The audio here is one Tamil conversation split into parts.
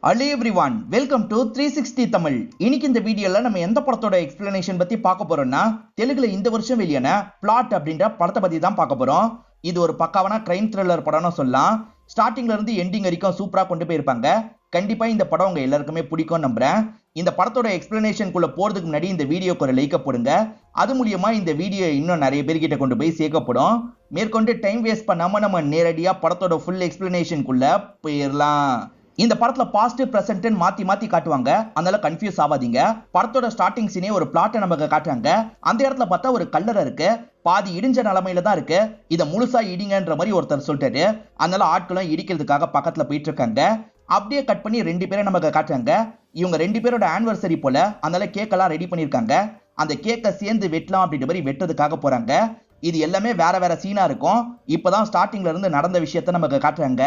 Hello everyone, welcome to 360 Tamil. இன்னைக்கு இந்த வீடியோல நம்ம எந்த படத்தோட எக்ஸ்பிளனேஷன் பத்தி பார்க்க போறோம்னா தெலுங்குல இந்த வருஷம் வெளியான பிளாட் அப்படின்ற படத்தை பத்தி தான் பார்க்க போறோம். இது ஒரு பக்காவான கிரைம் த்ரில்லர் படம்னு சொல்லலாம். ஸ்டார்டிங்ல இருந்து எண்டிங் வரைக்கும் சூப்பரா கொண்டு போயிருப்பாங்க. கண்டிப்பா இந்த படம் உங்க எல்லாருக்குமே பிடிக்கும் நம்புறேன். இந்த படத்தோட எக்ஸ்பிளனேஷனுக்குள்ள போறதுக்கு முன்னாடி இந்த வீடியோக்கு ஒரு லைக் போடுங்க. அது மூலியமா இந்த வீடியோ இன்னும் நிறைய பேர்கிட்ட கொண்டு போய் சேர்க்கப்படும். மேற்கொண்டு டைம் வேஸ்ட் பண்ணாம நம்ம நேரடியா படத்தோட ஃபுல் எக்ஸ்பிளனேஷனுக்குள்ள போயிடலாம். இந்த படத்துல பாஸ்ட் பிரசன்ட் மாத்தி மாத்தி காட்டுவாங்க, அதனால கன்ஃபியூஸ் ஆகாதீங்க. படத்தோட ஸ்டார்டிங் சீனே ஒரு பிளாட்டை நமக்கு காட்டுறாங்க. அந்த இடத்துல பார்த்தா ஒரு கல்லறை இருக்கு, பாதி இடிஞ்ச நிலைமையில தான் இருக்கு. இதை முழுசா இடிங்கன்ற மாதிரி ஒருத்தர் சொல்லிட்டாரு. அதனால ஆட்களும் இடிக்கிறதுக்காக பக்கத்துல போயிட்டு இருக்காங்க. அப்படியே கட் பண்ணி ரெண்டு பேரை நமக்கு காட்டுறாங்க. இவங்க ரெண்டு பேரோட ஆனிவர்சரி போல, அதனால கேக்கெல்லாம் ரெடி பண்ணிருக்காங்க. அந்த கேக்கை சேர்ந்து வெட்டலாம் அப்படின்ற மாதிரி வெட்டுறதுக்காக போறாங்க. இது எல்லாமே வேற வேற சீனா இருக்கும். இப்பதான் ஸ்டார்டிங்ல இருந்து நடந்த விஷயத்த நமக்கு காட்டுறாங்க.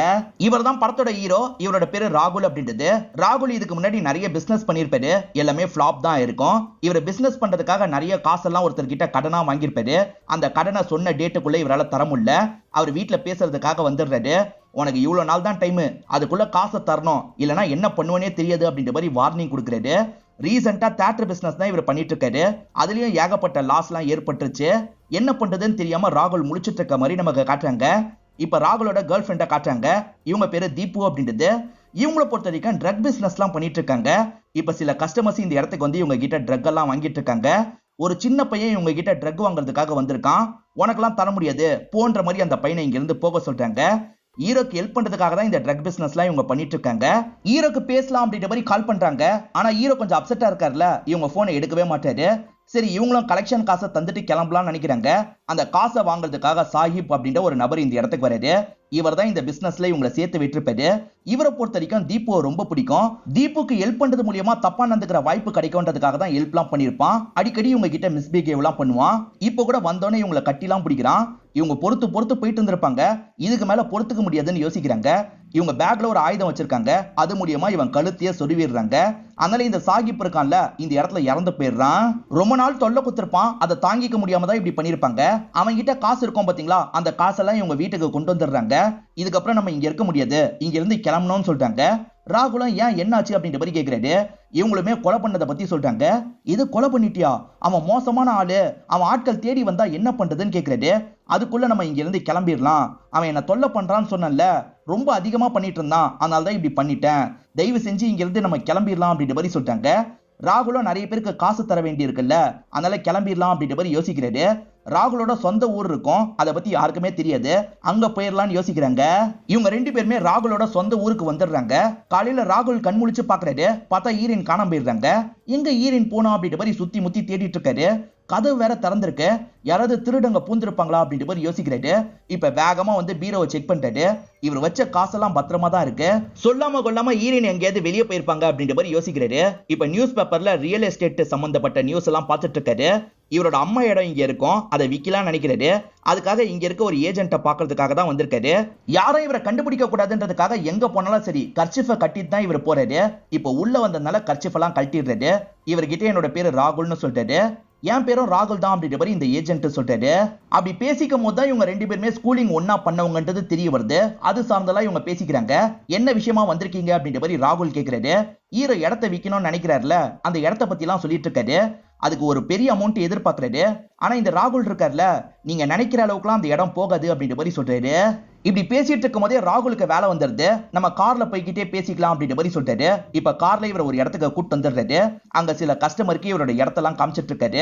இவர் தான் படத்தோட ஹீரோ. இவரோட பேரு ராகுல் அப்படின்றது. ராகுல் இதுக்கு முன்னாடி நிறைய பிசினஸ் பண்ணிருப்பாரு, எல்லாமே ஃபிளாப் தான் இருக்கும். இவர் பிசினஸ் பண்றதுக்காக நிறைய காசெல்லாம் ஒருத்தர் கிட்ட கடனா வாங்கியிருப்பாரு. அந்த கடனை சொன்ன டேட்டுக்குள்ள இவரால தர முடியல. அவர் வீட்டுல பேசுறதுக்காக வந்துடுறாரு. உனக்கு இவ்வளவு நாள் தான் டைம், அதுக்குள்ள காசை தரணும், இல்லைன்னா என்ன பண்ணுவனே தெரியாது அப்படின்ற மாதிரி வார்னிங் கொடுக்குறாரு. ரீசெண்டா தியேட்டர் பிசினஸ் தான் இவர் பண்ணிட்டு இருக்காரு. அதுலயும் ஏகப்பட்ட லாஸ் எல்லாம் ஏற்பட்டுருச்சு. என்ன பண்றதுன்னு தெரியாம ராகுல் முழிச்சிட்டு இருக்க மாதிரி நமக்கு காட்டுறாங்க. இப்ப ராகுலோட கேர்ள் ஃபிரெண்டை காட்டுறாங்க. இவங்க பேரு தீபு அப்படின்றது. இவங்களை பொறுத்த வரைக்கும் ட்ரக் பிசினஸ் எல்லாம் பண்ணிட்டு இருக்காங்க. இப்ப சில கஸ்டமர்ஸ் இந்த இடத்துக்கு வந்து இவங்க கிட்ட ட்ரக் எல்லாம் வாங்கிட்டு இருக்காங்க. ஒரு சின்ன பையன் இவங்க கிட்ட ட்ரக் வாங்குறதுக்காக வந்திருக்கான். உனக்கெல்லாம் தர முடியாது போன்ற மாதிரி அந்த பையனை இங்க இருந்து போக சொல்றாங்க. ஹீரோக்கு ஹெல்ப் பண்றதுக்காக தான் இந்த ட்ரக் பிசினஸ்லாம் இவங்க பண்ணிட்டு இருக்காங்க. ஹீரோக்கு பேசலாம் அப்படின்ற மாதிரி கால் பண்றாங்க. ஆனா ஹீரோ கொஞ்சம் அப்செட்டா இருக்காருல்ல, இவங்க போனை எடுக்கவே மாட்டாரு. சரி, இவங்களும் கலெக்ஷன் காசை தந்துட்டு கிளம்பலாம்னு நினைக்கிறாங்க. அந்த காசை வாங்குறதுக்காக சாஹிப் அப்படின்ற ஒரு நபர் இந்த இடத்துக்கு வராரு. இவர் தான் இந்த பிசினஸ்ல இவங்களை சேர்த்து விட்டுருப்பாரு. இவரை பொறுத்த வரைக்கும் தீபுவை ரொம்ப பிடிக்கும். தீபுக்கு ஹெல்ப் பண்றது மூலியமா தப்பா நடந்துக்கிற வாய்ப்பு கிடைக்கும்ன்றதுக்காக தான் ஹெல்ப் எல்லாம் பண்ணிருப்பான். அடிக்கடி இவங்க கிட்ட மிஸ்பிஹேவ் எல்லாம் பண்ணுவான். இப்போ கூட வந்தோடனே இவங்களை கட்டிலாம் பிடிக்கிறான். இவங்க பொறுத்து பொறுத்து போயிட்டு இருந்திருப்பாங்க. இதுக்கு மேல பொறுத்துக்க முடியாதுன்னு யோசிக்கிறாங்க. இவங்க பேக்ல ஒரு ஆயுதம் வச்சிருக்காங்க. அது மூலியமா இவன் கழுத்தையே சொருவிடுறாங்க. அதனால இந்த சாகிப் இருக்கான்ல, இந்த இடத்துல இறந்து போயிடுறான். ரொம்ப நாள் தொல்லை குத்திருப்பான், அதை தாங்கிக்க முடியாம தான் இப்படி பண்ணிருப்பாங்க. அவன் கிட்ட காசு இருக்கும் பாத்தீங்களா, அந்த காசெல்லாம் இவங்க வீட்டுக்கு கொண்டு வந்துடுறாங்க. இதுக்கப்புறம் நம்ம இங்க இருக்க முடியாது, இங்க இருந்து கிளம்பணும்னு சொல்றாங்க. ராகுலும் ஏன் என்னாச்சு அப்படின்ற மாதிரி கேட்கிறாரு. இவங்களுமே கொலை பண்ணதை பத்தி சொல்றாங்க. இது கொலை பண்ணிட்டியா, அவன் மோசமான ஆளு, அவன் ஆட்கள் தேடி வந்தா என்ன பண்றதுன்னு கேட்கிறாரு. அதுக்குள்ள நம்ம இங்க இருந்து கிளம்பிடலாம், அவன் என்ன தொல்லை பண்றான்னு சொன்னல, ரொம்ப அதிகமா பண்ணிட்டு இருந்தான், அதனாலதான் இப்படி பண்ணிட்டேன், தயவு செஞ்சு இங்க இருந்து நம்ம கிளம்பிடலாம் அப்படின்ற மாதிரி சொல்றாங்க. ராகுலும் நிறைய பேருக்கு காசு தர வேண்டி இருக்குல்ல, அதனால கிளம்பிடலாம் அப்படின்ற மாதிரி யோசிக்கிறாரு. ராகுலோட சொந்த ஊர் இருக்கும், அதை பத்தி யாருக்குமே தெரியாது, அங்க போயிடலாம்னு யோசிக்கிறாங்க. இவங்க ரெண்டு பேருமே ராகுலோட சொந்த ஊருக்கு வந்துடுறாங்க. காலையில ராகுல் கண் முழிச்சு பாக்குறாரு. பார்த்தா ஈரின் காணாம போயிடுறாங்க. எங்க ஈரின் போனோம் அப்படின்ற மாதிரி சுத்தி முத்தி தேடிட்டு இருக்காரு. கதவு வேற திறந்திருக்கு, யாராவது திருடங்க பூந்திருப்பாங்களா அப்படின்ற மாதிரி யோசிக்கிறாரு. இப்ப வேகமா வந்து பீரோவை செக் பண்ணிட்டாரு. இவர் வச்ச காசெல்லாம் பத்திரமா தான் இருக்கு. சொல்லாம கொள்ளாம ஈரின் எங்கேயாவது வெளியே போயிருப்பாங்க அப்படின்ற மாதிரி யோசிக்கிறாரு. இப்ப நியூஸ் பேப்பர்ல ரியல் எஸ்டேட் சம்பந்தப்பட்ட நியூஸ் எல்லாம் பார்த்துட்டு இருக்காரு. இவரோட அம்மா இடம் இங்க இருக்கும், அதை விக்கலாம் நினைக்கிறாரு. அதுக்காக இங்க இருக்க ஒரு ஏஜென்ட்டை பாக்குறதுக்காக தான் வந்திருக்காரு. யாரும் இவரை கண்டுபிடிக்க கூடாதுன்றதுக்காக எங்க போனாலும் சரி கர்ச்சிஃபை கட்டிட்டு தான் இவர் போறாரு. இப்ப உள்ள வந்ததுனால கர்ச்சிஃப் எல்லாம் கட்டிடுறாரு. இவர்கிட்ட என்னோட பேரு ராகுல்னு சொல்லிட்டாரு. என் பேரும் ராகுல் தான் அப்படின்ற மாதிரி இந்த ஏஜென்ட் சொல்றாரு. அப்படி பேசிக்கும் போது தான் இவங்க ரெண்டு பேருமே ஸ்கூலிங் ஒன்னா பண்ணவங்கன்றது தெரிய வருது. அது சார்ந்தெல்லாம் இவங்க பேசிக்கிறாங்க. என்ன விஷயமா வந்திருக்கீங்க அப்படின்ற மாதிரி ராகுல் கேட்கிறாரு. ஹீரோ இடத்த விற்கணும்னு நினைக்கிறாருல, அந்த இடத்த பத்தி எல்லாம் சொல்லிட்டு இருக்காரு. அதுக்கு ஒரு பெரிய அமௌண்ட் எதிர்பார்க்கறாரு. ஆனா இந்த ராகுல் இருக்காருல, நீங்க நினைக்கிற அளவுக்குலாம் அந்த இடம் போகாது அப்படின்ற மாதிரி சொல்றாரு. இப்படி பேசிட்டு இருக்கும் போதே ராகுலுக்கு வேலை வந்துருது. நம்ம கார்ல போய்கிட்டே பேசிக்கலாம் அப்படின்ற மாதிரி சொல்றாரு. இப்ப கார்ல இவர் ஒரு இடத்துக்கு கூட்டு வந்துடுறாரு. அங்க சில கஸ்டமருக்கு இவரோட இடத்தெல்லாம் காமிச்சிட்டு இருக்காரு.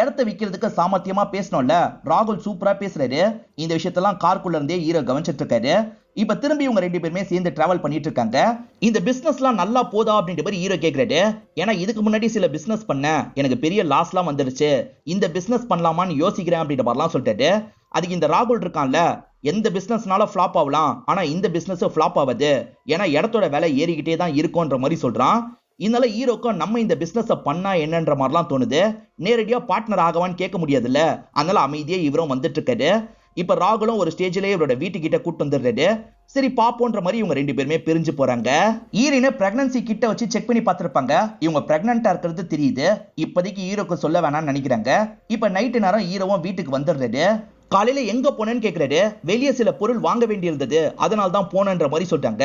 இடத்த விற்கிறதுக்கு சாமர்த்தியமா பேசணும்ல, ராகுல் சூப்பரா பேசுறாரு. இந்த விஷயத்தெல்லாம் கார்க்குள்ள இருந்தே ஹீரோ கவனிச்சிட்டு இருக்காரு. இப்ப திரும்பி இவங்க ரெண்டு பேருமே சேர்ந்து டிராவல் பண்ணிட்டு இருக்காங்க. இந்த பிசினஸ்லாம் நல்லா போதா அப்படின்ற மாதிரி ஹீரோ கேட்கிறாரு. ஏன்னா இதுக்கு முன்னாடி சில பிசினஸ் பண்ண, எனக்கு பெரிய லாஸ்லாம் வந்துருச்சு, இந்த பிசினஸ் பண்ணலாமான்னு யோசிக்கிறேன் அப்படின்ற மாதிரிலாம் சொல்லிட்டாரு. அதுக்கு இந்த ராகுல் இருக்கான்ல, எந்த பிசினஸ்னால ஃபிளாப் ஆகலாம், ஆனா இந்த பிசினஸ் ஃபிளாப் ஆகாது, ஏன்னா இடத்தோட விலை ஏறிக்கிட்டே தான் இருக்கும்ன்ற மாதிரி சொல்றான். இதனால ஹீரோக்கும் நம்ம இந்த பிசினஸ் பண்ணா என்னன்ற மாதிரிலாம் தோணுது. நேரடியா பார்ட்னர் ஆகவான்னு கேட்க முடியாதுல்ல, அதனால அமைதியா இவரும் வந்துட்டு இருக்காரு. இப்ப ராகுலும் ஒரு ஸ்டேஜ்லயே இவரோட வீட்டுக்கிட்ட கூட்டு வந்துடுறாரு. சரி பாப்போன்ற மாதிரி இவங்க ரெண்டு பேருமே பிரிஞ்சு போறாங்க. ஈரினை பிரெக்னன்சி கிட்ட வச்சு செக் பண்ணி பார்த்திருப்பாங்க. இவங்க பிரெக்னன்ட்டா இருக்கிறது தெரியுது. இப்போதைக்கு ஹீரோக்கு சொல்ல வேணாம்னு நினைக்கிறாங்க. இப்ப நைட்டு நேரம் ஹீரோவும் வீட்டுக்கு வந்துடுறாரு. காலையில எங்க போனேன்னு கேக்குறாரு. வெளியே சில பொருள் வாங்க வேண்டியிருந்தது, அதனால தான் போனேன்ற மாதிரி சொல்லிட்டாங்க.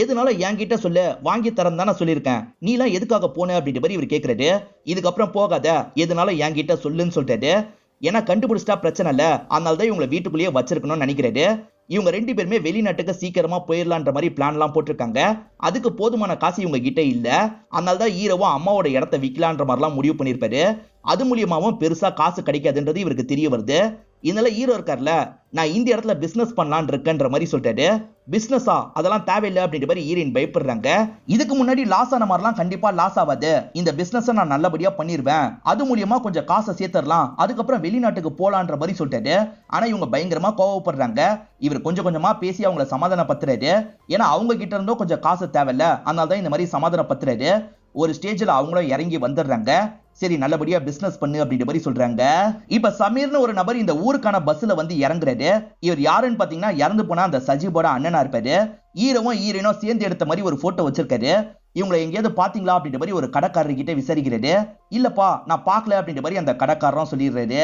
எதுனால என்கிட்ட சொல்லு, வாங்கி தரேன் தானே சொல்லியிருக்கேன், நீலாம் எதுக்காக போன அப்படின்ற மாதிரி இவர் கேக்குறாரு. இதுக்கப்புறம் போகாத, எதுனால என்கிட்ட சொல்லுன்னு சொல்லிட்டாரு. ஏன்னா கண்டுபிடிச்சிட்டா பிரச்சனை இல்ல, அதனால தான் இவங்களை வீட்டுக்குள்ளேயே வச்சிருக்கணும்னு நினைக்கிறாரு. இவங்க 2 பேருமே வெளிநாட்டுக்கு சீக்கிரமா போயிடலான்ற மாதிரி பிளான் எல்லாம் போட்டிருக்காங்க. அதுக்கு போதுமான காசு இவங்க கிட்ட இல்ல. அதனால தான் ஹீரோவும் அம்மாவோட இடத்தை விக்கலான்ற மாதிரிலாம் முடிவு பண்ணிருப்பாரு. அது மூலியமாவும் பெருசா காசு கிடைக்காதுன்றது இவருக்கு தெரிய வருது. இதனால ஹீரோ இருக்கார்ல, நான் இந்த இடத்துல பிசினஸ் பண்ணலான் இருக்கேன்ற மாதிரி சொல்லிட்டாரு. பிசினஸா, அதெல்லாம் தேவையில்லை அப்படின்ற மாதிரி ஹீரோயின் பயப்படுறாங்க. இதுக்கு முன்னாடி லாஸ் ஆன மாதிரிலாம் கண்டிப்பா லாஸ் ஆகாது, இந்த பிசினஸ் நான் நல்லபடியா பண்ணிருவேன், அது மூலியமா கொஞ்சம் காசை சேர்த்துடலாம், அதுக்கப்புறம் வெளிநாட்டுக்கு போலான்ற மாதிரி சொல்லிட்டாரு. ஆனா இவங்க பயங்கரமா கோவப்படுறாங்க. இவர் கொஞ்சம் கொஞ்சமா பேசி அவங்களை சமாதானப்படுத்துறாரு. ஏன்னா அவங்க கிட்ட இருந்தோ கொஞ்சம் காசு தேவையில்ல, அதனால தான் இந்த மாதிரி சமாதானப்படுத்துறாரு. ஒரு ஸ்டேஜ்ல அவங்களும் இறங்கி வந்துடுறாங்க. சரி நல்லபடியா பிசினஸ் பண்ணு அப்படின்ற மாதிரி சொல்றாங்க. இப்ப சமீர்னு ஒரு நபர் இந்த ஊருக்கான பஸ்ல வந்து இறங்குறாரு. இவர் யாருன்னு பாத்தீங்கன்னா இறந்து போனா அந்த சஜீபோட அண்ணனா இருப்பாரு. ஹீரோவும் ஹீரோயினும் சேர்ந்து எடுத்த மாதிரி ஒரு போட்டோ வச்சிருக்காரு. இவங்களை எங்கேயாவது பாத்தீங்களா அப்படின்ற மாதிரி ஒரு கடைக்காரர் கிட்ட விசாரிக்கிறாரு. இல்லப்பா நான் பாக்கல அப்படின்ற மாதிரி அந்த கடைக்காரரும் சொல்லிடுறாரு.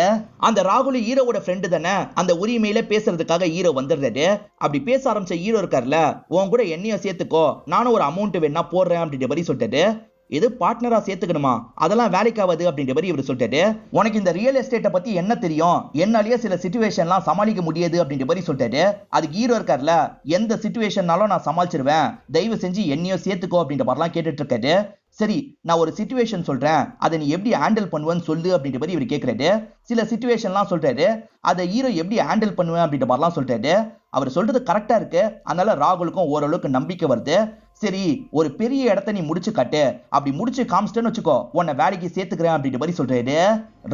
அந்த ராகுல் ஹீரோவோட ஃப்ரெண்டு தானே, அந்த உரிமையில பேசுறதுக்காக ஹீரோ வந்துடுறாரு. அப்படி பேச ஆரம்பிச்ச ஹீரோ இருக்காருல, உன் கூட என்னையும் சேர்த்துக்கோ, நானும் ஒரு அமௌண்ட் வேணா போடுறேன் அப்படின்ற மாதிரி சொல்லிட்டாரு. இது பார்ட்னரா சேர்த்துக்கணுமா, அதெல்லாம் வேலைக்காவது அப்படின்ற மாதிரி இவர் சொல்லிட்டாரு. உனக்கு இந்த ரியல் எஸ்டேட்டை பத்தி என்ன தெரியும், என்னாலேயே சில சிச்சுவேஷன்லாம் சமாளிக்க முடியாது அப்படின்ற மாதிரி சொல்லிட்டாரு. அதுக்கு ஹீரோ இருக்கார்ல, எந்த சிச்சுவேஷன்னாலும் நான் சமாளிச்சிருவேன், தயவு செஞ்சு என்னையும் சேர்த்துக்கோ அப்படின்ற மாதிரிலாம் கேட்டுட்டு இருக்காரு. சரி நான் ஒரு சிச்சுவேஷன் சொல்றேன், அதை நீ எப்படி ஹேண்டில் பண்ணுவேன்னு சொல்லு அப்படின்ற மாதிரி இவர் கேட்கறாரு. சில சிச்சுவேஷன்லாம் சொல்றாரு, அதை ஹீரோ எப்படி ஹேண்டில் பண்ணுவேன் அப்படின்ற மாதிரிலாம் சொல்றாரு. அவர் சொல்றது கரெக்டா இருக்கு. அதனால ராகுலுக்கும் ஓரளவுக்கு நம்பிக்கை வருது. சரி ஒரு பெரிய இடத்த நீ முடிச்சு காட்டு, அப்படி முடிச்சு காமிச்சிட்டேன்னு வச்சுக்கோ, உன்னை வேலைக்கு சேர்த்துக்கிறேன் அப்படின்ற மாதிரி சொல்றாரு.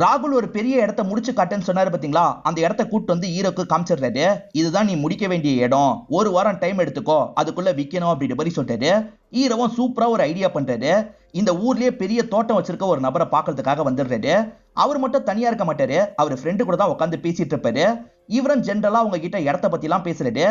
ராகுல் ஒரு பெரிய இடத்த முடிச்சு காட்டுன்னு சொன்னாரு பாத்தீங்களா, அந்த இடத்த கூட்டு வந்து ஹீரோக்கு காமிச்சிடுறாரு. இதுதான் நீ முடிக்க வேண்டிய இடம், ஒரு வாரம் டைம் எடுத்துக்கோ, அதுக்குள்ள விற்கணும் அப்படின்ற மாதிரி சொல்றாரு. ஹீரோவும் சூப்பரா ஒரு ஐடியா பண்றாரு. இந்த ஊர்லயே பெரிய தோட்டம் வச்சிருக்க ஒரு நபரை பாக்குறதுக்காக வந்துடுறாரு. அவர் மட்டும் தனியா இருக்க மாட்டாரு, அவர் ஃப்ரெண்டு கூட தான் உட்காந்து பேசிட்டு இருப்பாரு. இவரும் ஜென்ரலா அவங்க கிட்ட இடத்த பத்தி எல்லாம் பேசுறாரு.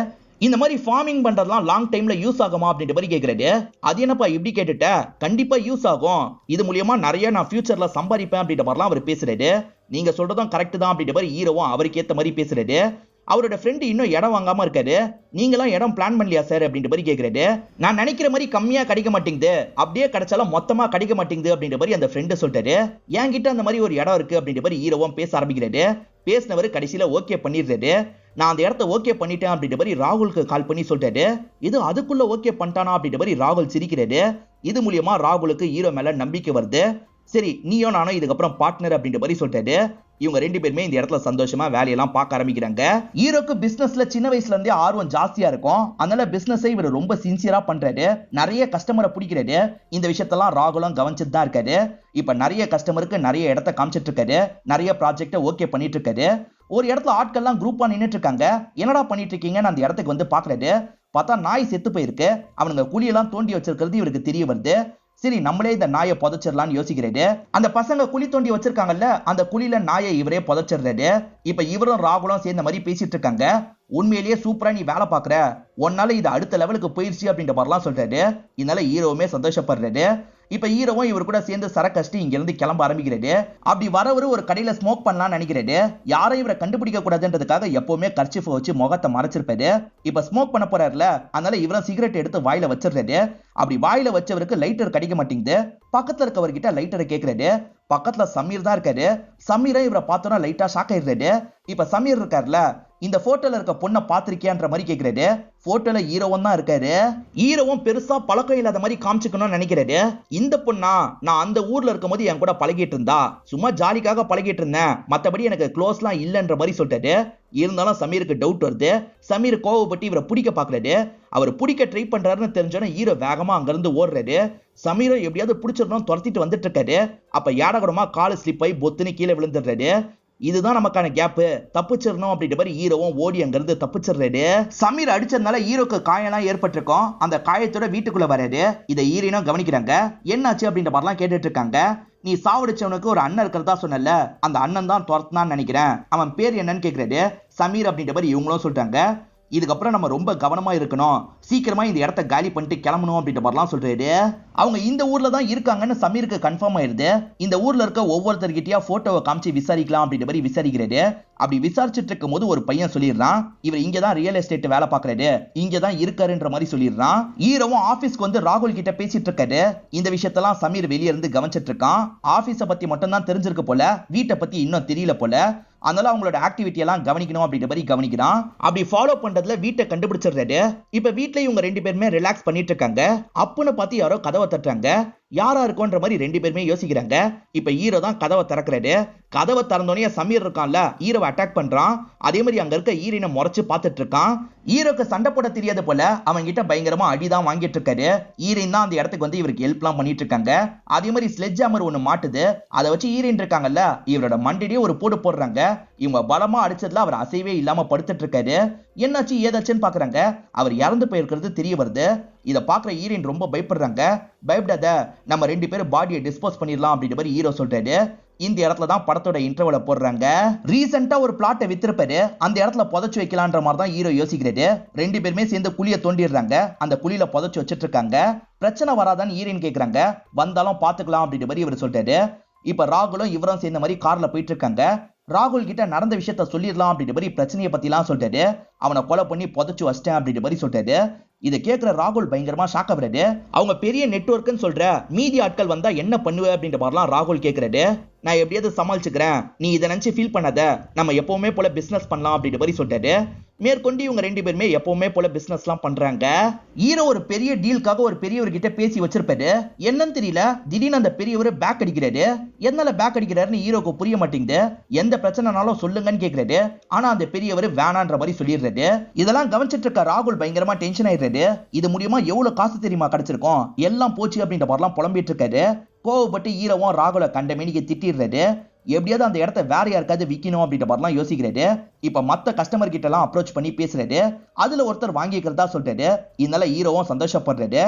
இந்த மாதிரி ஃபார்மிங் பண்றதெல்லாம் லாங் டைம்ல யூஸ் ஆகுமா அப்படின்ற மாதிரி கேக்குறாரு. அது என்னப்பா இப்படி கேட்டுட்ட, கண்டிப்பா யூஸ் ஆகும், இது மூலியமா நிறைய நான் ஃபியூச்சர்ல சம்பாதிப்பேன் அப்படின்ற மாதிரிலாம் அவர் பேசுறாரு. நீங்க சொல்றதும் கரெக்ட் தான் அப்படின்ற மாதிரி ஹீரோவும் அவருக்கு ஏத்த மாதிரி பேசுறாரு. அவரோட ஃப்ரெண்டு இன்னும் இடம் வாங்காம இருக்காரு. நீங்களாம் இடம் பிளான் பண்ணலையா சார் அப்படின்ற மாதிரி கேக்குறாரு. நான் நினைக்கிற மாதிரி கம்மியா கிடைக்க மாட்டேங்குது, அப்படியே கிடைச்சாலும் மொத்தமா கிடைக்க மாட்டேங்குது அப்படின்ற மாதிரி அந்த ஃப்ரெண்டு சொல்லிட்டாரு. என்கிட்ட அந்த மாதிரி ஒரு இடம் இருக்கு அப்படின்ற மாதிரி ஹீரோவும் பேச ஆரம்பிக்கிறாரு. பேசினவர் கடைசியில ஓகே பண்ணிடுறாரு. நான் அந்த இடத்த ஓகே பண்ணிட்டேன் அப்படின்ற மாதிரி ராகுலுக்கு கால் பண்ணி சொல்லிட்டாரு. இது அதுக்குள்ள ஓகே பண்ணிட்டானா அப்படின்ற மாதிரி ராகுல் சிரிக்கிறாரு. இது மூலியமா ராகுலுக்கு ஹீரோ மேல நம்பிக்கை வருது. சரி நீயும் நானும் இதுக்கப்புறம் பார்ட்னர் அப்படின்ற மாதிரி சொல்லிட்டாரு. இவங்க 2 பேருமே இந்த இடத்துல சந்தோஷமா வேலையெல்லாம் பார்க்க ஆரம்பிக்கிறாங்க. ஹீரோக்கு பிசினஸ்ல சின்ன வயசுல இருந்தே ஆர்வம் ஜாஸ்தியா இருக்கும். அதனால பிசினஸை இவர் ரொம்ப சின்சியரா பண்றாரு. நிறைய கஸ்டமரை பிடிக்கிறாரு. இந்த விஷயத்தெல்லாம் ராகுலும் கவனிச்சுட்டு தான் இருக்காரு. இப்ப நிறைய கஸ்டமருக்கு நிறைய இடத்த காமிச்சிட்டு இருக்காரு. நிறைய ப்ராஜெக்ட ஓகே பண்ணிட்டு இருக்காரு. ஒரு இடத்துல ஆட்கள்லாம் குரூப்பா நின்னுட்டு இருக்காங்க. என்னடா பண்ணிட்டு இருக்கீங்கன்னு அந்த இடத்துக்கு வந்து பாக்குறாரு. பார்த்தா நாய் செத்து போயிருக்கு. அவனுங்க குழியெல்லாம் தோண்டி வச்சிருக்கிறது இவருக்கு தெரிய வருது. சரி நம்மளே இந்த நாயை புதைச்சிடலாம்னு யோசிக்கிறாரு. அந்த பசங்க குழி தோண்டி வச்சிருக்காங்கல்ல, அந்த குழியில நாயை இவரே புதைச்சிடுறாரு. இப்ப இவரும் ராகுலும் சேர்ந்த மாதிரி பேசிட்டு இருக்காங்க. உண்மையிலேயே சூப்பரா நீ வேலை பாக்குற, உன்னால இது அடுத்த லெவலுக்கு போயிருச்சு அப்படின்ற மாதிரிலாம் சொல்றாரு. இதனால ஹீரோவுமே சந்தோஷப்படுறாரு. இப்ப ஹீரோவும் இவர் கூட சேர்ந்து சரக்கஷ்டி இங்க இருந்து கிளம்ப ஆரம்பிக்கிறாரு. அப்படி வரவரு ஒரு கடையில ஸ்மோக் பண்ணலாம்னு நினைக்கிறாரு. யாரையும் இவரை கண்டுபிடிக்க கூடாதுன்றதுக்காக எப்பவுமே கர்ச்சிஃப் வச்சு முகத்தை மறைச்சிருப்பாரு. இப்ப ஸ்மோக் பண்ண போறாருல, அதனால இவரும் சிகரெட் எடுத்து வாயில வச்சிடுறாரு. அப்படி வாயில வச்சவருக்கு லைட்டர் கிடைக்க மாட்டேங்குது. பக்கத்துல இருக்கவர்கிட்ட லைட்டரை கேட்கிறாரு. பக்கத்துல சமீர் தான் இருக்காரு. சமீரை இவரை பார்த்தோன்னா லைட்டா ஷாக் ஆயிடுறாரு. இப்ப சமீர் இருக்காருல, இந்த போட்டோல இருக்க பொண்ணை பாத்திருக்கியான்ற மாதிரி கேக்குறாரு. போட்டோல ஹீரோவும் தான் இருக்காரு. ஹீரோவும் பெருசா பழக்கம் இல்லாத மாதிரி காமிச்சுக்கணும்னு நினைக்கிறாரு. இந்த பொண்ணா, நான் அந்த ஊர்ல இருக்கும் போது என் கூட பழகிட்டு இருந்தா, சும்மா ஜாலிக்காக பழகிட்டு இருந்தேன், மத்தபடி எனக்கு க்ளோஸ்லாம் இல்லைன்ற மாதிரி சொல்லிட்டாரு. இருந்தாலும் சமீருக்கு டவுட் வருது. சமீர் கோவப்பட்டு இவரை பிடிக்க பாக்குறாரு. அவர் பிடிக்க ட்ரை பண்றாருன்னு தெரிஞ்சோன்னா ஹீரோ வேகமா அங்கிருந்து ஓடுறாரு. சமீரை எப்படியாவது பிடிச்சிடணும் துரத்திட்டு வந்துட்டு இருக்காரு. அப்ப ஏடகரமா காலு ஸ்லிப் ஆகி பொத்துன்னு கீழே விழுந்துடுறாரு. இதுதான் நமக்கான கேப், தப்பிச்சிடணும் அப்படின்ற மாதிரி ஹீரோவும் ஓடி அங்கிருந்து தப்பிச்சிடுறாரு. சமீர் அடிச்சதுனால ஹீரோக்கு காயெல்லாம் ஏற்பட்டிருக்கும். அந்த காயத்தோட வீட்டுக்குள்ள வராரு. இதை ஹீரோனும் கவனிக்கிறாங்க. என்னாச்சு அப்படின்ற மாதிரிலாம் கேட்டுட்டு இருக்காங்க. நீ சாவடிச்சவனுக்கு ஒரு அண்ணன் இருக்கிறதா சொன்னல, அந்த அண்ணன் தான் துரத்துனான்னு நினைக்கிறேன், அவன் பேர் என்னன்னு கேக்குறாரு. சமீர் அப்படின்ற மாதிரி இவங்களும் சொல்றாங்க. இதுக்கப்புறம் நம்ம ரொம்ப கவனமா இருக்கணும். சீக்கிரமா இந்த இடத்த காலி பண்ணிட்டு கிளம்பணும் அப்படின்ற மாதிரிலாம் சொல்றாரு. அவங்க இந்த ஊர்ல தான் இருக்காங்கன்னு சமீருக்கு கன்ஃபார்ம் ஆயிருது. இந்த ஊர்ல இருக்க ஒவ்வொருத்தர்கிட்டயா போட்டோவை காமிச்சு விசாரிக்கலாம் அப்படின்ற மாதிரி விசாரிக்கிறாரு. அப்படி விசாரிச்சுட்டு இருக்கும் போது ஒரு பையன் சொல்லிடுறான், இவர் இங்கதான் ரியல் எஸ்டேட் வேலை பாக்குறாரு, இங்கதான் இருக்காருன்ற மாதிரி சொல்லிடுறான். ஹீரோவும் ஆபீஸ்க்கு வந்து ராகுல் கிட்ட பேசிட்டு இருக்காரு. இந்த விஷயத்தெல்லாம் சமீர் வெளியே இருந்து கவனிச்சிட்டு இருக்கான். ஆபீஸ பத்தி மட்டும் தான் தெரிஞ்சிருக்கு போல, வீட்டை பத்தி இன்னும் தெரியல போல. அதனால அவங்களோட ஆக்டிவிட்டி எல்லாம் கவனிக்கணும் அப்படின்ற மாதிரி கவனிக்கிறான். அப்படி ஃபாலோ பண்றதுல வீட்டை கண்டுபிடிச்சிடுறாரு. இப்ப வீட்டுல இவங்க 2 பேருமே ரிலாக்ஸ் பண்ணிட்டு இருக்காங்க. அப்புன்னு பார்த்து யாரோ கதவை தட்டுறாங்க. யாரா இருக்கும்ன்ற மாதிரி 2 பேருமே யோசிக்கிறாங்க. இப்ப ஹீரோ தான் கதவை திறக்கிறாரு. கதவை திறந்தோடனே சமீர் இருக்கான்ல, ஹீரோவை அட்டாக் பண்றான். அதே மாதிரி அங்க இருக்க ஹீரோனை முறைச்சு பார்த்துட்டு இருக்கான். ஹீரோக்கு சண்டை போட தெரியாத போல அவங்க கிட்ட பயங்கரமா அடிதான் வாங்கிட்டு இருக்காரு. ஹீரோயின் தான் அந்த இடத்துக்கு வந்து இவருக்கு ஹெல்ப் எல்லாம் பண்ணிட்டு இருக்காங்க. அதே மாதிரி ஸ்லெட்ஜ் ஹேமர் ஒண்ணு மாட்டுது. அதை வச்சு ஹீரோயின் இருக்காங்கல்ல, இவரோட மண்டிலேயே ஒரு போடு போடுறாங்க. இவங்க பலமா அடிச்சதுல அவர் அசைவே இல்லாம படுத்துட்டு இருக்காரு. என்னாச்சு ஏதாச்சுன்னு பாக்குறாங்க. அவர் இறந்து போயிருக்கிறது தெரிய வருது. இதை பாக்குற ஹீரோயின் ரொம்ப பயப்படுறாங்க. பயப்படாத, நம்ம 2 பேரும் பாடியை டிஸ்போஸ் பண்ணிடலாம் அப்படின்ற மாதிரி ஹீரோ சொல்றாரு. இந்த இடத்துல தான் படத்தோட இன்டர்வல போடுறாங்க. ரீசெண்டா ஒரு பிளாட்டை வித்திருப்பாரு, அந்த இடத்துல புதைச்சு வைக்கலான்ற மாதிரி தான் ஹீரோ யோசிக்கிறாரு. 2 பேருமே சேர்ந்து குழியை தோண்டிடுறாங்க. அந்த குழியில புதைச்சு வச்சிட்டு இருக்காங்க. பிரச்சனை வராதான்னு ஹீரோயின் கேக்குறாங்க. வந்தாலும் பாத்துக்கலாம் அப்படின்ற மாதிரி இவர் சொல்றாரு. இப்ப ராகுலும் இவரும் சேர்ந்த மாதிரி கார்ல போயிட்டு இருக்காங்க. ராகுல் கிட்ட நடந்த விஷயத்த சொல்லிடலாம் அப்படின்ற மாதிரி பிரச்சனையை பத்தி எல்லாம் சொல்றாரு. அவனை கொலை பண்ணி புதைச்சு வச்சிட்டேன் அப்படின்ற மாதிரி சொல்றாரு. இதை கேட்கிற ராகுல் பயங்கரமா ஷாக் ஆகுறாரு. அவங்க பெரிய நெட்வொர்க்னு சொல்ற, மீதி ஆட்கள் வந்தா என்ன பண்ணுவ அப்படின்ற மாதிரிலாம் ராகுல் கேட்கிறாரு. நான் எப்படியாவது சமாளிச்சுக்கிறேன், நீ இதை நினைச்சு ஃபீல் பண்ணாத, நம்ம எப்பவுமே போல பிசினஸ் பண்ணலாம் அப்படின்ற மாதிரி சொல்றாரு. மேற்கொண்டு இவங்க 2 பேருமே எப்பவுமே போல பிசினஸ் எல்லாம் பண்றாங்க. ஹீரோ ஒரு பெரிய டீலுக்காக ஒரு பெரியவர்கிட்ட பேசி வச்சிருப்பாரு. என்னன்னு தெரியல, திடீர்னு அந்த பெரியவர் பேக் அடிக்கிறாரு. என்னால பேக் அடிக்கிறாருன்னு ஹீரோக்கு புரிய மாட்டேங்குது. எந்த பிரச்சனைனாலும் சொல்லுங்கன்னு கேக்குறாரு. ஆனா அந்த பெரியவர் வேணான்ற மாதிரி சொல்லிடுறாரு. இதெல்லாம் கவனிச்சிட்டு இருக்க ராகுல் பயங்கரமா டென்ஷன் ஆயிடுறாரு. இது மூலியமா எவ்வளவு காசு தெரியுமா கிடைச்சிருக்கும், எல்லாம் போச்சு அப்படின்ற மாதிரிலாம் புலம்பிட்டு இருக்காரு. கோவப்பட்டு ஹீரோவும் ராகுலை கண்ட மேனிக்கு திட்டிடுறாரு. எப்படியாவது அந்த இடத்த வேற யாருக்காவது விற்கணும் அப்படின்ற மாதிரிலாம் யோசிக்கிறாரு. இப்ப மத்த கஸ்டமர் கிட்ட எல்லாம் அப்ரோச் பண்ணி பேசுறாரு. அதுல ஒருத்தர் வாங்கிக்கிறதா சொல்றாரு. இதனால ஹீரோவும் சந்தோஷப்படுறாரு.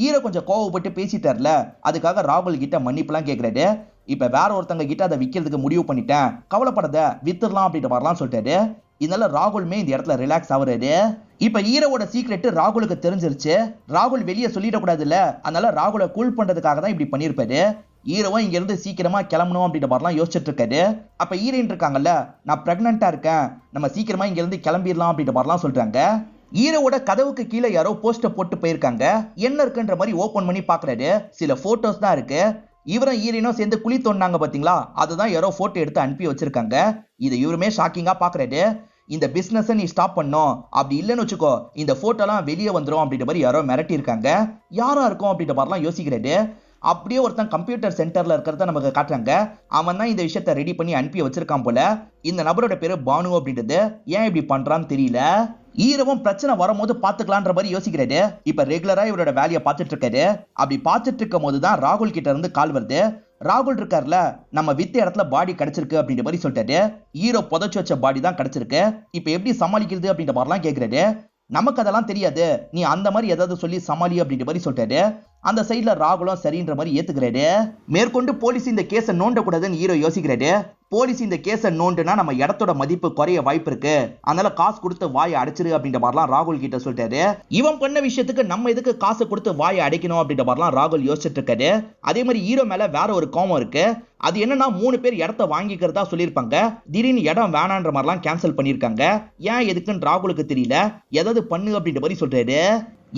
ஹீரோ கொஞ்சம் கோவப்பட்டு பேசிட்டார்ல, அதுக்காக ராகுல் கிட்ட மன்னிப்புலாம் கேட்கிறாரு. இப்ப வேற ஒருத்தங்க கிட்ட அதை விற்கிறதுக்கு முடிவு பண்ணிட்டேன், கவலைப்படாத, வித்துடலாம் அப்படின்ற மாதிரிலாம் சொல்றாரு. இதனால ராகுலுமே இந்த இடத்துல ரிலாக்ஸ் ஆகுறாரு. இப்ப ஹீரோவோட சீக்ரெட் ராகுலுக்கு தெரிஞ்சிருச்சு. ராகுல் வெளியே சொல்லிடக்கூடாதுல்ல, அதனால ராகுலை கூல் பண்றதுக்காக தான் இப்படி பண்ணிருப்பாரு. ஹீரோவும் இங்க இருந்து சீக்கிரமா கிளம்பணும் அப்படின்ற மாதிரிலாம் யோசிச்சுட்டு இருக்காரு. அப்ப ஹீரோயின் இருக்காங்கல்ல, நான் பிரெக்னண்டா இருக்கேன், நம்ம சீக்கிரமா இங்க இருந்து கிளம்பிடலாம் அப்படின்ற மாதிரிலாம் சொல்றாங்க. ஹீரோவோட கதவுக்கு கீழே யாரோ போஸ்டர் போட்டு போயிருக்காங்க. என்ன இருக்குன்ற மாதிரி ஓபன் பண்ணி பாக்குறாரு. சில போட்டோஸ் தான் இருக்கு. இவரும் ஹீரோயினும் சேர்ந்து குழி தோண்டாங்க பாத்தீங்களா, அதுதான் யாரோ போட்டோ எடுத்து அனுப்பி வச்சிருக்காங்க. இதை இவருமே ஷாக்கிங்கா பாக்குறாரு. இந்த பிசினஸ் நீ ஸ்டாப் பண்ணும், அப்படி இல்லைன்னு வச்சுக்கோ இந்த போட்டோலாம் வெளியே வந்துடும் அப்படின்ற மாதிரி யாரோ மிரட்டி இருக்காங்க. யாரா இருக்கும் அப்படின்ற மாதிரிலாம் யோசிக்கிறாரு. அப்படியே ஒருத்தன் கம்ப்யூட்டர் சென்டர்ல இருக்கிறத நமக்கு காட்டுறாங்க. அவன் தான் இந்த விஷயத்த ரெடி பண்ணி அனுப்பி வச்சிருக்கான் போல. இந்த நபரோட பேரு பானு அப்படின்றது. ஏன் இப்படி பண்றான்னு தெரியல. ஹீரோவும் பிரச்சனை வரும்போது பாத்துக்கலான்ற மாதிரி யோசிக்கிறாரு. இப்ப ரெகுலரா இவரோட வேலையை பார்த்துட்டு இருக்காரு. அப்படி பார்த்துட்டு இருக்கும் போதுதான் ராகுல் கிட்ட இருந்து கால் வருது. ராகுல் இருக்கார்ல, நம்ம வித்த இடத்துல பாடி கிடைச்சிருக்கு அப்படின்ற மாதிரி சொல்லிட்டாரு. ஹீரோ புதைச்சு வச்ச பாடி தான் கிடைச்சிருக்கு. இப்ப எப்படி சமாளிக்கிறது அப்படின்ற மாதிரிலாம் கேட்கிறாரு. நமக்கு அதெல்லாம் தெரியாது, நீ அந்த மாதிரி ஏதாவது சொல்லி சமாளி அப்படின்ற மாதிரி சொல்லிட்டாரு. அந்த சைட்ல ராகுலும் சரின்ற மாதிரி ஏத்துக்கிறாரு. மேற்கொண்டு போலீஸ் இந்த கேஸை நோண்ட கூடாதுன்னு ஹீரோ யோசிக்கிறாரு. போலீஸ் இந்த கேஸை நோண்டுனா நம்ம இடத்தோட மதிப்பு குறைய வாய்ப்பு இருக்கு, அதனால காசு கொடுத்து வாயை அடைச்சிரு அப்படின்ற மாதிரிலாம் ராகுல் கிட்ட சொல்லிட்டாரு. இவன் பண்ண விஷயத்துக்கு நம்ம எதுக்கு காசு கொடுத்து வாயை அடைக்கணும் அப்படின்ற மாதிரிலாம் ராகுல் யோசிச்சுட்டு இருக்காரு. அதே மாதிரி ஹீரோ மேல வேற ஒரு கோவம் இருக்கு. அது என்னன்னா 3 பேர் இடத்த வாங்கிக்கிறதா சொல்லியிருப்பாங்க. திடீர்னு இடம் வேணான்ற மாதிரிலாம் கேன்சல் பண்ணிருக்காங்க. ஏன் எதுக்குன்னு ராகுலுக்கு தெரியல. ஏதாவது பண்ணு அப்படின்ற மாதிரி சொல்றாரு.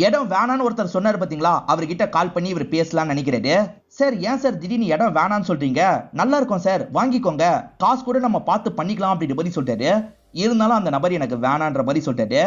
இடம் வேணான்னு ஒருத்தர் சொன்னார் பாத்தீங்களா, அவர்கிட்ட கால் பண்ணி இவர் பேசலாம்னு நினைக்கிறாரு. சார் ஏன் சார் திடீர்னு இடம் வேணான்னு சொல்றீங்க, நல்லா இருக்கும் சார், வாங்கிக்கோங்க, காசு கூட நம்ம பார்த்து பண்ணிக்கலாம் அப்படின்ற மாதிரி சொல்றாரு. இருந்தாலும் அந்த நபர் எனக்கு வேணான்ற மாதிரி சொல்றாரு.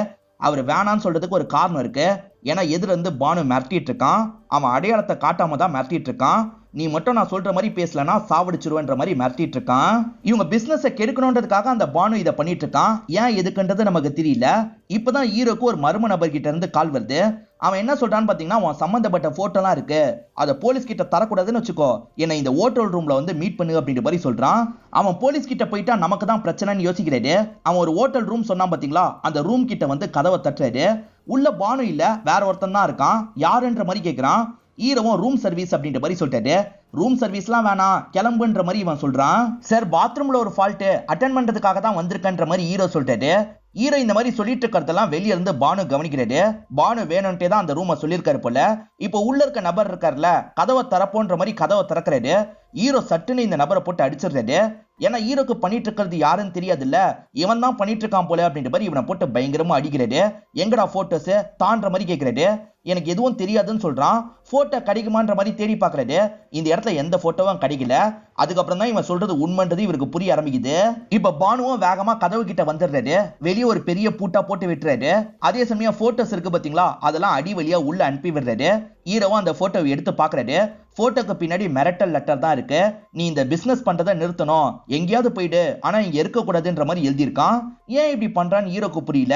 அவர் வேணான்னு சொல்றதுக்கு ஒரு காரணம் இருக்கு. ஏன்னா எதிர இருந்து பானு மிரட்டிட்டு இருக்கான். அவன் அடையாளத்தை காட்டாம தான் மிரட்டிட்டு இருக்கான். நீ மட்டும் நான் சொல்ற மாதிரி பேசலன்னா சாவடிச்சிருவேன்ற மாதிரி மிரட்டிட்டு இருக்கான். இவங்க பிசினஸை கெடுக்கணுன்றதுக்காக அந்த பானு இதை பண்ணிட்டு இருக்கான். ஏன் எதுக்குன்றது நமக்கு தெரியல. இப்பதான் ஹீரோக்கு ஒரு மர்ம நபர் கிட்ட இருந்து கால் வருது. அவன் என்ன சொல்றான்னு பாத்தீங்கன்னா, அவன் சம்பந்தப்பட்ட போட்டோலாம் இருக்கு, அதை போலீஸ் கிட்ட தரக்கூடாதுன்னு வச்சுக்கோ, என்னை இந்த ஹோட்டல் ரூம்ல வந்து மீட் பண்ணு அப்படின்ற மாதிரி சொல்றான். அவன் போலீஸ் கிட்ட போயிட்டா நமக்கு தான் பிரச்சனைன்னு யோசிக்கிறாரு. அவன் ஒரு ஹோட்டல் ரூம் சொன்னான் பாத்தீங்களா, அந்த ரூம் கிட்ட வந்து கதவை தட்டுறாரு. உள்ள பானு இல்ல, வேற ஒருத்தன் தான் இருக்கான். யாருன்ற மாதிரி கேட்கிறான். ஹீரோவும் ரூம் சர்வீஸ் அப்படின்ற மாதிரி சொல்லிட்டாரு. ரூம் சர்வீஸ்லாம் வேணாம், கிளம்புன்ற மாதிரி இவன் சொல்றான். சார் பாத்ரூம்ல ஒரு ஃபால்ட், அட்டென்ட் பண்றதுக்காக தான் வந்திருக்கன்ற மாதிரி ஹீரோ சொல்லிட்டாரு. ஹீரோ இந்த மாதிரி சொல்லிட்டு இருக்கிறதெல்லாம் வெளிய இருந்து பானு கவனிக்கிறாரு. பானு வேணும்ட்டே தான் அந்த ரூமை சொல்லியிருக்காரு போல. இப்போ உள்ள இருக்க நபர் இருக்காருல, கதவை திறப்போன்ற மாதிரி கதவை திறக்கிறாரு. ஹீரோ சட்டுன்னு இந்த நபரை போட்டு அடிச்சிடுறாரு. ஏன்னா ஹீரோக்கு பண்ணிட்டு இருக்கிறது யாருன்னு தெரியாதுல்ல, இவன் தான் பண்ணிட்டு இருக்கான் போல அப்படின்ற மாதிரி இவனை போட்டு பயங்கரமா அடிக்கிறாரு. எங்கடா போட்டோஸ் தான்ற மாதிரி கேட்கிறாரு. எனக்கு எதுவும் தெரியாதுன்னு சொல்றான். போட்டோ கிடைக்குமான்ற மாதிரி தேடி பாக்குறாரு. இந்த இடத்துல எந்த போட்டோவும் கிடைக்கல. அதுக்கப்புறம் தான் இவன் சொல்றது உண்மைன்றது இவருக்கு புரிய ஆரம்பிக்குது. இப்ப பானுவும் வேகமா கதவு கிட்ட வந்துடுறாரு. வெளியே ஒரு பெரிய பூட்டா போட்டு விட்டுறாரு. அதே சமயம் போட்டோஸ் இருக்கு பாத்தீங்களா, அதெல்லாம் அடி வழியா உள்ள அனுப்பி விடுறாரு. ஹீரோவும் அந்த போட்டோவை எடுத்து பாக்குறாரு. போட்டோக்கு பின்னாடி மிரட்டல் லெட்டர் தான் இருக்கு. நீ இந்த பிசினஸ் பண்றதை நிறுத்தணும், எங்கேயாவது போயிடு, ஆனா இங்க இருக்க கூடாதுன்ற மாதிரி எழுதியிருக்கான். ஏன் இப்படி பண்றான்னு ஹீரோக்கு புரியல.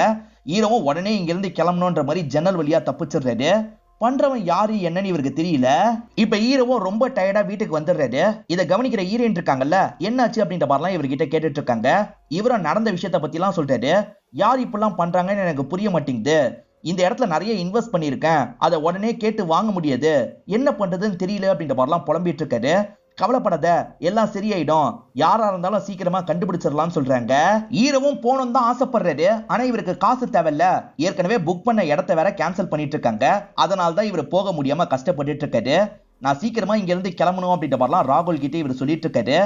ஹீரோவும் உடனே இங்க இருந்து கிளம்பணும்ன்ற மாதிரி ஜன்னல் வழியா தப்பிச்சிடுறாரு. பண்றவன் யாரு என்னன்னு இவருக்கு தெரியல. இப்ப ஹீரோவும் ரொம்ப டயர்டா வீட்டுக்கு வந்துடுறாரு. இதை கவனிக்கிற ஹீரோயின் இருக்காங்கல்ல, என்னாச்சு அப்படின்ற மாதிரிலாம் இவர்கிட்ட கேட்டுட்டு இருக்காங்க. இவரும் நடந்த விஷயத்த பத்தி எல்லாம் சொல்றாரு. யார் இப்பெல்லாம் பண்றாங்கன்னு எனக்கு புரிய மாட்டேங்குது. இந்த இடத்துல நிறைய இன்வெஸ்ட் பண்ணியிருக்கேன், அதை உடனே கேட்டு வாங்க முடியாது, என்ன பண்றதுன்னு தெரியல அப்படின்ற மாதிரிலாம் புலம்பிட்டு இருக்காரு. கவலைப்படாத, எல்லாம் சரியாயிடும், யாரா இருந்தாலும் சீக்கிரமா கண்டுபிடிச்சிடலாம்னு சொல்றாங்க. ஹீரோவும் போகணும் தான் ஆசைப்படுறாரு. ஆனா இவருக்கு காசு தேவையில்ல. ஏற்கனவே புக் பண்ண இடத்த வேற கேன்சல் பண்ணிட்டு இருக்காங்க. அதனால தான் இவர் போக முடியாம கஷ்டப்பட்டு இருக்காரு. நான் சீக்கிரமா இங்க இருந்து கிளம்பணும் அப்படின்ற மாதிரிலாம் ராகுல் கிட்டே இவர் சொல்லிட்டு இருக்காரு.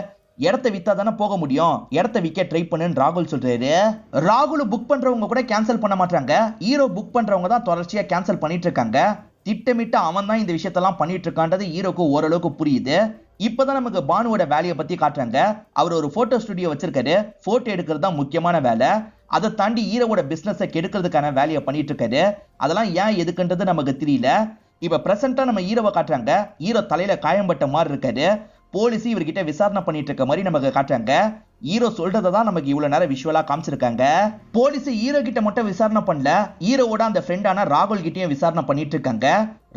இடத்த வித்தா தானே போக முடியும், இடத்த விற்க ட்ரை பண்ணுன்னு ராகுல் சொல்றாரு. ராகுல் புக் பண்றவங்க கூட கேன்சல் பண்ண மாட்டாங்க. ஹீரோ புக் பண்றவங்க தான் தொடர்ச்சியா கேன்சல் பண்ணிட்டு இருக்காங்க. திட்டமிட்டு அவன் தான் இந்த விஷயத்தெல்லாம் பண்ணிட்டு இருக்கான்றது ஹீரோக்கு ஓரளவுக்கு புரியுது. இப்பதான் நமக்கு பானுவோட வேலையை பத்தி காட்டுறாங்க. அவர் ஒரு போட்டோ ஸ்டுடியோ வச்சிருக்காரு. போட்டோ எடுக்கிறது தான் முக்கியமான வேலை. அதை தாண்டி ஹீரோவோட பிசினஸை கெடுக்கிறதுக்கான வேலையை பண்ணிட்டு இருக்காரு. அதெல்லாம் ஏன் எதுக்குன்றது நமக்கு தெரியல. இப்ப பிரசன்டா நம்ம ஹீரோவை காட்டுறாங்க. ஹீரோ தலையில காயம்பட்ட மாதிரி இருக்காரு. போலீஸ் இவர்கிட்ட விசாரணை பண்ணிட்டு இருக்க மாதிரி நமக்கு காட்டுறாங்க. ஹீரோ சொல்றதை தான் நமக்கு இவ்வளவு நேரம் விஷுவலா காமிச்சிருக்காங்க. போலீஸ் ஹீரோ கிட்ட மட்டும் விசாரணை பண்ணல, ஹீரோவோட அந்த ஃப்ரெண்டான ராகுல் கிட்டயும் விசாரணை பண்ணிட்டு இருக்காங்க.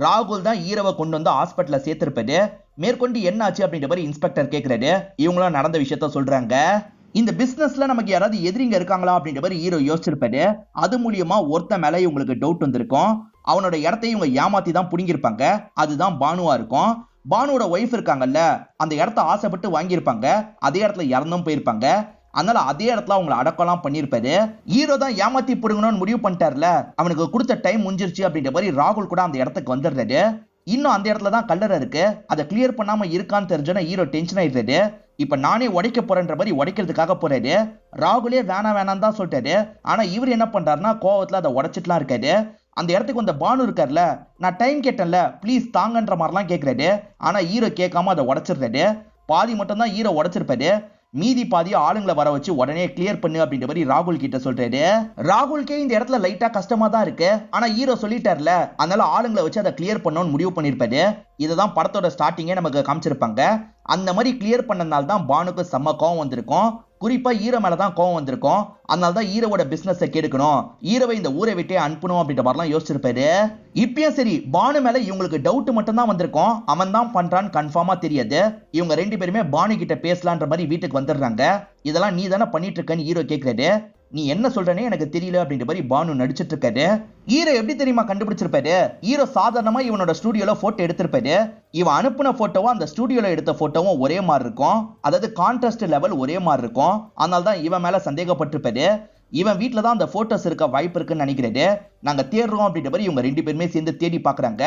ராகுல் தான் ஹீரோவை கொண்டு வந்து ஹாஸ்பிட்டல்ல சேர்த்திருப்பாரு. மேற்கொண்டு என்ன ஆச்சு அப்படின்ற மாதிரி இன்ஸ்பெக்டர் கேட்கிறாரு. இவங்களும் நடந்த விஷயத்த சொல்றாங்க. இந்த பிசினஸ்ல நமக்கு யாராவது எதிரிங்க இருக்காங்களா அப்படின்ற மாதிரி ஹீரோ யோசிச்சிருப்பாரு. அது மூலியமா ஒருத்த மேல இவங்களுக்கு டவுட் வந்திருக்கும். அவனோட இடத்தையும் இவங்க ஏமாத்தி தான் புடுங்கிருப்பாங்க. அதுதான் பானுவா இருக்கும். பானுவோட ஒய்ஃப் இருக்காங்கல்ல, அந்த இடத்த ஆசைப்பட்டு வாங்கியிருப்பாங்க. அதே இடத்துல இறந்தும் போயிருப்பாங்க. அதனால அதே இடத்துல அவங்களை அடக்கலாம் பண்ணிருப்பாரு. ஹீரோ தான் ஏமாத்தி புடுங்கணும்னு முடிவு பண்ணிட்டார்ல, அவனுக்கு கொடுத்த டைம் முடிஞ்சிருச்சு அப்படின்ற மாதிரி ராகுல் கூட அந்த இடத்துக்கு வந்துடுறாரு. இன்னும் அந்த இடத்துல தான் கல்லறை இருக்கு. அதை கிளியர் பண்ணாம இருக்கான்னு தெரிஞ்சோன்னா ஹீரோ டென்ஷன் ஆயிடுறாரு. இப்ப நானே உடைக்க போறேன்ற மாதிரி உடைக்கிறதுக்காக போறாரு. ராகுலே வேணாம் தான் சொல்லிட்டாரு. ஆனா இவர் என்ன பண்றாருன்னா கோவத்துல அதை உடைச்சிட்டுலாம் இருக்காரு. அந்த இடத்துக்கு வந்த பானு இருக்கார்ல, நான் டைம் கேட்டேன்ல ப்ளீஸ் தாங்கன்ற மாதிரிலாம் கேட்கிறாரு. ஆனா ஹீரோ கேட்காம அதை உடைச்சிடுறாரு. பாதி மட்டும் தான் ஹீரோ உடைச்சிருப்பாரு. மீதி பாதி ஆளுங்களை வர வச்சு உடனே கிளியர் பண்ணு அப்படின்ற மாதிரி ராகுல் கிட்ட சொல்றாரு. ராகுல்கே இந்த இடத்துல லைட்டா கஷ்டமா தான் இருக்கு. ஆனா ஹீரோ சொல்லிட்டார்ல, அதனால ஆளுங்களை வச்சு அதை கிளியர் பண்ணணும்னு முடிவு பண்ணிருப்பாரு. இதுதான் படத்தோட ஸ்டார்டிங்கே நமக்கு காமிச்சிருப்பாங்க. அந்த மாதிரி கிளியர் பண்ணனால தான் பானுக்கு செம்ம கோவம் வந்திருக்கும். குறிப்பா ஹீரோ மேலதான் கோவம் வந்திருக்கும். அதனால தான் ஹீரோவோட பிசினஸை கெடுக்கணும், ஹீரோவை இந்த ஊரை விட்டே அனுப்பணும் அப்படின்ற மாதிரிலாம் யோசிச்சிருப்பாரு. இப்பயும் சரி, பானு மேல இவங்களுக்கு டவுட் மட்டும் தான் வந்திருக்கும். அவன் தான் பண்றான்னு கன்ஃபார்மா தெரியாது. இவங்க ரெண்டு பேருமே பானு கிட்ட பேசலான்ற மாதிரி வீட்டுக்கு வந்துடுறாங்க. இதெல்லாம் நீ தானே பண்ணிட்டு இருக்கன்னு ஹீரோ கேட்கிறாரு. நீ என்ன சொல்றனே எனக்கு தெரியல அப்படின்ற மாதிரி பானு நடிச்சிட்டு இருக்காரு. ஹீரோ எப்படி தெரியுமா கண்டுபிடிச்சிருப்பாரு? ஹீரோ சாதாரணமா இவனோட ஸ்டுடியோல போட்டோ எடுத்திருப்பாரு. இவன் அனுப்புன போட்டோவும் அந்த ஸ்டுடியோல எடுத்த போட்டோவும் ஒரே மாதிரி இருக்கும். அதாவது கான்ட்ராஸ்ட் லெவல் ஒரே மாதிரி இருக்கும். அதனால தான் இவன் மேல சந்தேகப்பட்டிருப்பாரு. இவன் வீட்டுல தான் அந்த போட்டோஸ் இருக்க வாய்ப்பு இருக்குன்னு நினைக்கிறாரு. நாங்க தேடுறோம் அப்படின்ற மாதிரி இவங்க ரெண்டு பேருமே சேர்ந்து தேடி பாக்குறாங்க.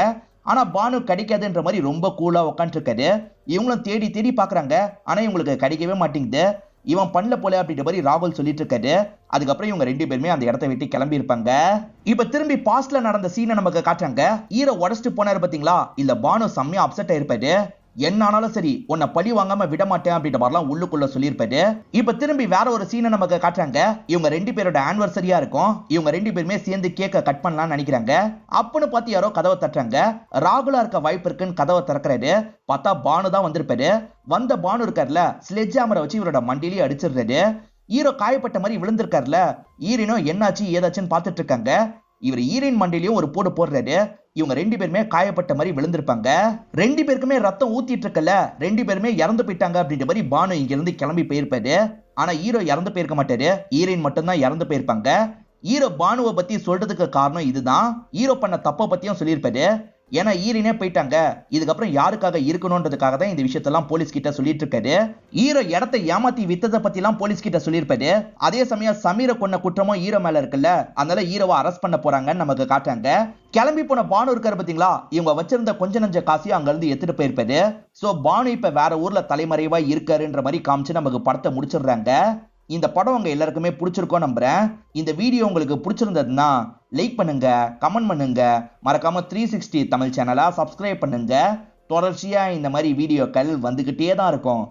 ஆனா பானு கிடைக்காதுன்ற மாதிரி ரொம்ப கூலா உட்காந்துட்டு இருக்காரு. இவங்களும் தேடி தேடி பாக்குறாங்க. ஆனா இவங்களுக்கு கிடைக்கவே மாட்டேங்குது. இவன் பண்ணல போல அப்படின்ற மாதிரி ராகுல் சொல்லிட்டு இருக்காரு. அதுக்கப்புறம் இவங்க ரெண்டு பேருமே அந்த இடத்த விட்டு கிளம்பி இருப்பாங்க. இப்ப திரும்பி பாஸ்ட்ல நடந்த சீனை நமக்கு காட்டுறாங்க. ஹீரோ உடச்சிட்டு போனாரு பாத்தீங்களா, இல்ல பானு செம்மையா அப்செட் ஆயிருப்பாரு. என்ன ஆனாலும் சரி உன்னை பழி வாங்காம விட மாட்டேன் அப்படின்ற மாதிரிலாம் உள்ளுக்குள்ள சொல்லியிருப்பாரு. இப்ப திரும்பி வேற ஒரு சீனை நமக்கு காட்டுறாங்க. இவங்க ரெண்டு பேரோட ஆனிவர்சரியா இருக்கும். இவங்க ரெண்டு பேருமே சேர்ந்து கேக்க கட் பண்ணலாம்னு நினைக்கிறாங்க. அப்பன்னு பார்த்து யாரோ கதவை தட்டுறாங்க. ராகுலா இருக்க வாய்ப்பு இருக்குன்னு கதவை திறக்கிறாரு. பார்த்தா பானு தான் வந்திருப்பாரு. வந்த பானு இருக்காருல, ஸ்லெட்ஜ் ஹேமரை வச்சு இவரோட மண்டிலேயே அடிச்சிடுறாரு. ஹீரோ காயப்பட்ட மாதிரி விழுந்திருக்காருல, ஹீரோனோ என்னாச்சு ஏதாச்சுன்னு பார்த்துட்டு இருக்காங்க. இவர் ஹீரோயின் மண்டிலையும் ஒரு போடு போடுறாரு. இவங்க ரெண்டு பேருமே காயப்பட்ட மாதிரி விழுந்திருப்பாங்க. ரெண்டு பேருக்குமே ரத்தம் ஊத்திட்டு இருக்கல, ரெண்டு பேருமே இறந்து போயிட்டாங்க அப்படின்ற மாதிரி பானு இங்க இருந்து கிளம்பி போயிருப்பாரு. ஆனா ஹீரோ இறந்து போயிருக்க மாட்டாரு. ஹீரோயின் மட்டும் தான் இறந்து போயிருப்பாங்க. ஹீரோ பானுவை பத்தி சொல்றதுக்கு காரணம் இதுதான். ஹீரோ பண்ண தப்ப பத்தியும் சொல்லியிருப்பாரு. ஏன்னா ஈரனே போயிட்டாங்க, இதுக்கப்புறம் யாருக்காக இருக்கணும்ன்றதுக்காக தான் இந்த விஷயத்தெல்லாம் போலீஸ் கிட்ட சொல்லிட்டு இருக்காரு. ஹீரோ இடத்தை ஏமாத்தி வித்ததை பத்தி எல்லாம் போலீஸ் கிட்ட சொல்லியிருப்பாரு. அதே சமயம் சமீரை கொன்ன குற்றமும் ஹீரோ மேல இருக்குல்ல, அதனால ஹீரோவை அரெஸ்ட் பண்ண போறாங்கன்னு நமக்கு காட்டுறாங்க. கிளம்பி போன பானு இருக்காரு பாத்தீங்களா, இவங்க வச்சிருந்த கொஞ்ச நஞ்ச காசையும் அங்க இருந்து எடுத்துட்டு போயிருப்பாரு. சோ பானு இப்ப வேற ஊர்ல தலைமறைவா இருக்காருன்ற மாதிரி காமிச்சு நமக்கு படத்தை முடிச்சிடுறாங்க. இந்த படம் உங்க எல்லாருக்குமே பிடிச்சிருக்கோம் நம்புறேன். இந்த வீடியோ உங்களுக்கு பிடிச்சிருந்ததுன்னா லைக் பண்ணுங்க, கமெண்ட் பண்ணுங்க, மறக்காம 360 தமிழ் சேனலை சப்ஸ்கிரைப் பண்ணுங்க. தொடர்ச்சியா இந்த மாதிரி வீடியோக்கள் வந்துகிட்டே தான் இருக்கும்.